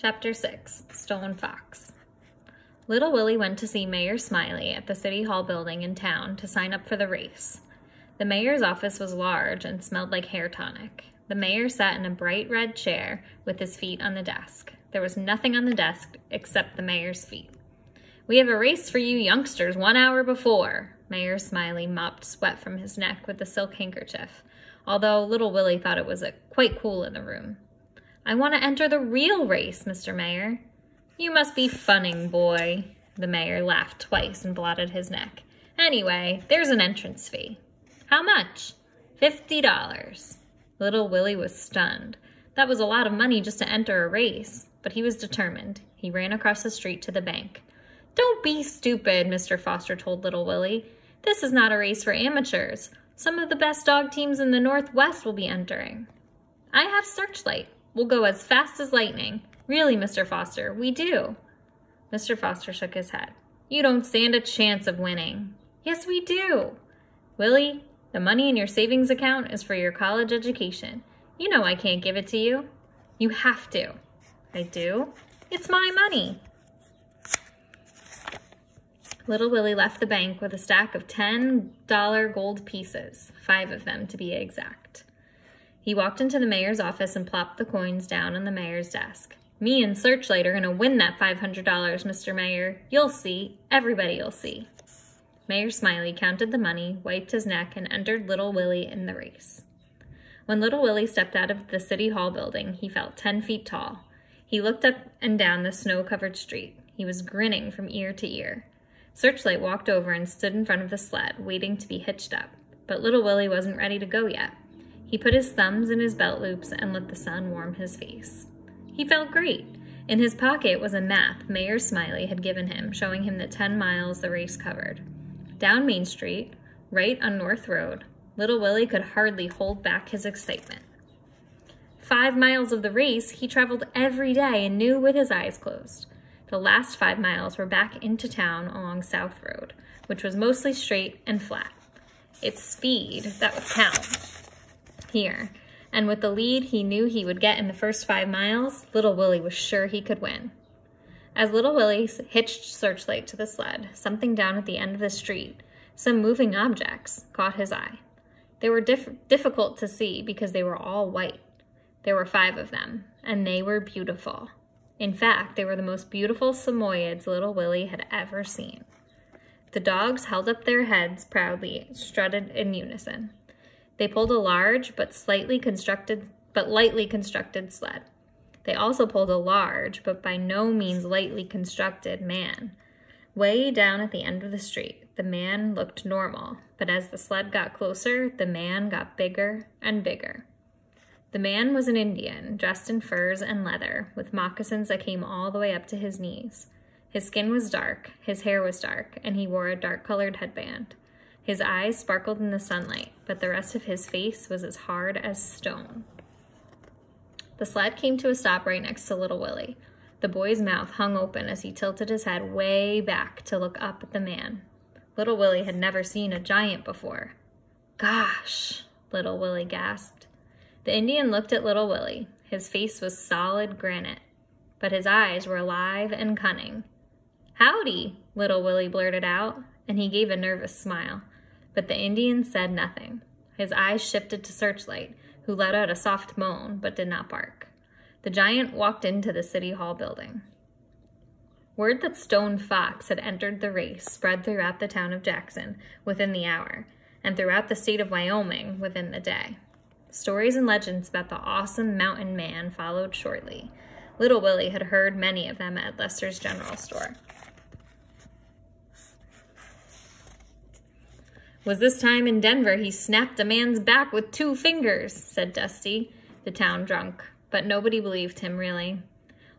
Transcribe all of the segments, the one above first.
Chapter 6, Stone Fox. Little Willie went to see Mayor Smiley at the City Hall building in town to sign up for the race. The mayor's office was large and smelled like hair tonic. The mayor sat in a bright red chair with his feet on the desk. There was nothing on the desk except the mayor's feet. "We have a race for you youngsters 1 hour before." Mayor Smiley mopped sweat from his neck with a silk handkerchief, although Little Willie thought it was quite cool in the room. "I want to enter the real race, Mr. Mayor." "You must be funning, boy." The mayor laughed twice and blotted his neck. "Anyway, there's an entrance fee." "How much?" $50. Little Willie was stunned. That was a lot of money just to enter a race, but he was determined. He ran across the street to the bank. "Don't be stupid," Mr. Foster told Little Willie. "This is not a race for amateurs. Some of the best dog teams in the Northwest will be entering." "I have Searchlight. We'll go as fast as lightning." "Really, Mr. Foster, we do." Mr. Foster shook his head. "You don't stand a chance of winning." "Yes, we do." "Willie, the money in your savings account is for your college education. You know I can't give it to you." "You have to." "I do. It's my money." Little Willie left the bank with a stack of $10 gold pieces, 5 of them to be exact. He walked into the mayor's office and plopped the coins down on the mayor's desk. "Me and Searchlight are going to win that $500, Mr. Mayor. You'll see. Everybody'll see." Mayor Smiley counted the money, wiped his neck, and entered Little Willie in the race. When Little Willie stepped out of the City Hall building, he felt 10 feet tall. He looked up and down the snow-covered street. He was grinning from ear to ear. Searchlight walked over and stood in front of the sled, waiting to be hitched up. But Little Willie wasn't ready to go yet. He put his thumbs in his belt loops and let the sun warm his face. He felt great. In his pocket was a map Mayor Smiley had given him, showing him the 10 miles the race covered. Down Main Street, right on North Road, Little Willie could hardly hold back his excitement. 5 miles of the race he traveled every day and knew with his eyes closed. The last 5 miles were back into town along South Road, which was mostly straight and flat. It's speed that would count here, and with the lead he knew he would get in the first 5 miles, Little Willie was sure he could win. As Little Willie hitched Searchlight to the sled, something down at the end of the street, some moving objects, caught his eye. They were difficult to see because they were all white. There were 5 of them, and they were beautiful. In fact, they were the most beautiful Samoyeds Little Willie had ever seen. The dogs held up their heads proudly, strutted in unison. They pulled a large but lightly constructed sled. They also pulled a large but by no means lightly constructed man. Way down at the end of the street, the man looked normal, but as the sled got closer, the man got bigger and bigger. The man was an Indian, dressed in furs and leather, with moccasins that came all the way up to his knees. His skin was dark, his hair was dark, and he wore a dark-colored headband. His eyes sparkled in the sunlight, but the rest of his face was as hard as stone. The sled came to a stop right next to Little Willie. The boy's mouth hung open as he tilted his head way back to look up at the man. Little Willie had never seen a giant before. "Gosh," Little Willie gasped. The Indian looked at Little Willie. His face was solid granite, but his eyes were alive and cunning. "Howdy," Little Willie blurted out, and he gave a nervous smile. But the Indian said nothing. His eyes shifted to Searchlight, who let out a soft moan but did not bark. The giant walked into the City Hall building. Word that Stone Fox had entered the race spread throughout the town of Jackson within the hour, and throughout the state of Wyoming within the day. Stories and legends about the awesome mountain man followed shortly. Little Willie had heard many of them at Lester's General Store. "Was this time in Denver he snapped a man's back with 2 fingers, said Dusty, the town drunk, but nobody believed him really.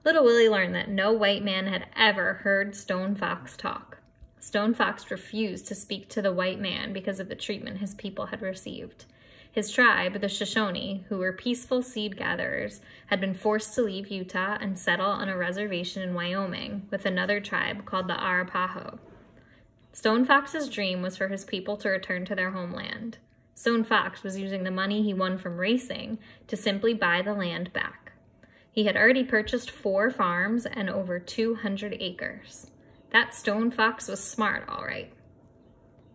Little Willie learned that no white man had ever heard Stone Fox talk. Stone Fox refused to speak to the white man because of the treatment his people had received. His tribe, the Shoshone, who were peaceful seed gatherers, had been forced to leave Utah and settle on a reservation in Wyoming with another tribe called the Arapaho. Stone Fox's dream was for his people to return to their homeland. Stone Fox was using the money he won from racing to simply buy the land back. He had already purchased 4 farms and over 200 acres. That Stone Fox was smart, all right.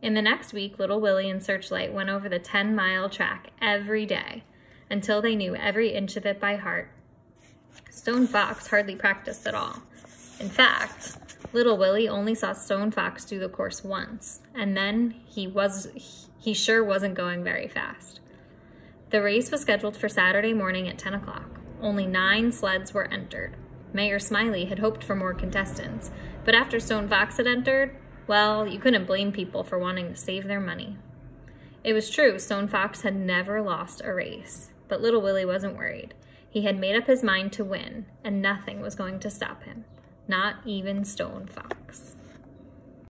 In the next week, Little Willie and Searchlight went over the 10-mile track every day until they knew every inch of it by heart. Stone Fox hardly practiced at all. In fact, Little Willie only saw Stone Fox do the course once, and then he sure wasn't going very fast. The race was scheduled for Saturday morning at 10 o'clock. Only 9 sleds were entered. Mayor Smiley had hoped for more contestants, but after Stone Fox had entered, well, you couldn't blame people for wanting to save their money. It was true, Stone Fox had never lost a race, but Little Willie wasn't worried. He had made up his mind to win, and nothing was going to stop him, not even Stone Fox.